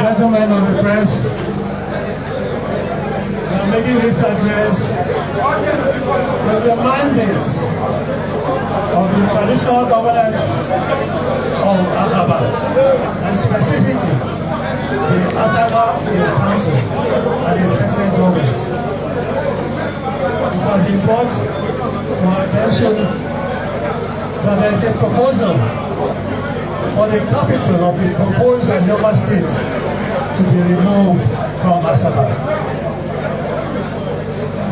gentlemen of the press, I'm making this address with the mandate of the traditional governance of Asaba, and specifically the Asaba Council and its resident governments. It has been brought to our attention that there is a proposal for the capital of the proposed Anioma State to be removed from Asaba.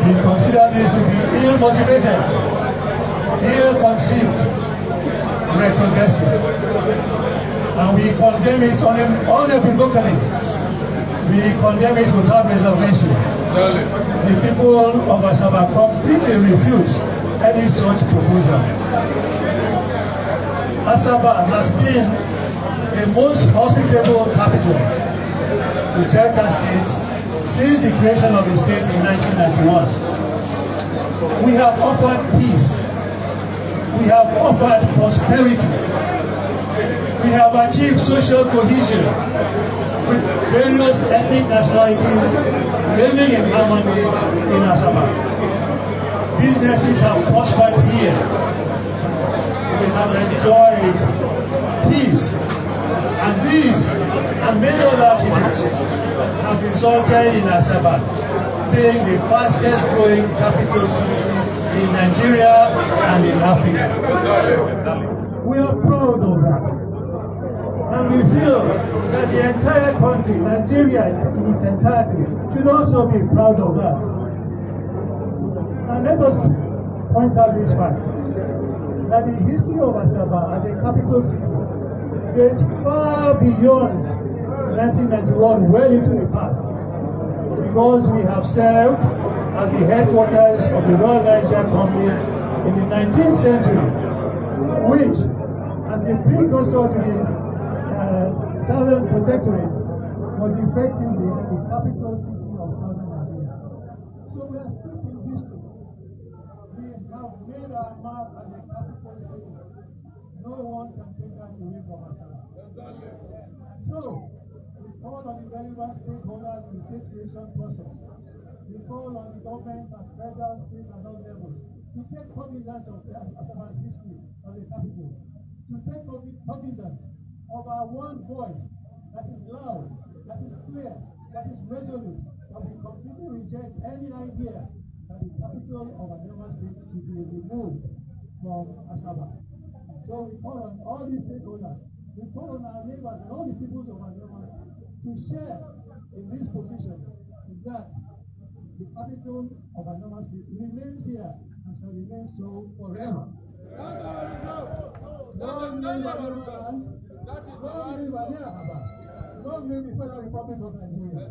We consider this to be ill-motivated, ill-conceived, retrogressive, and we condemn it unequivocally. We condemn it without reservation. The people of Asaba completely refute any such proposal. Asaba has been the most hospitable capital to Delta State since the creation of the state in 1991. We have offered peace. We have offered prosperity. We have achieved social cohesion with various ethnic nationalities living in harmony in Asaba. Businesses have prospered here. We have enjoyed peace, and these and many other attributes have resulted in Asaba being the fastest growing capital city in Nigeria and in Africa. We are proud of that, and we feel that the entire country, Nigeria in its entirety, should also be proud of that. And let us point out this fact, that the history of Asaba as a capital city goes far beyond 1991, well into the past, because we have served as the headquarters of the Royal Niger Company in the 19th century, which, as the precursor to the Southern Protectorate, was effectively the capital city of Southern Nigeria. So we are steeped in history. We have made our mark as a capital city. No one can take that away from us. So, we call on the relevant stakeholders in the state creation process. We call on the governments at federal, state, and all levels to take cognizance of Asaba's history as a capital, to take cognizance of our one voice that is loud, that is clear, that is resolute, and we completely reject any idea that the capital of Anioma State should be removed from Asaba. So we call on all these stakeholders, we call on our neighbors and all the people of Anioma to share in this position that the capital of Anioma State remains here and shall remain so forever. Long live Anioma land, long live Anioma, long live the Federal Republic of Nigeria.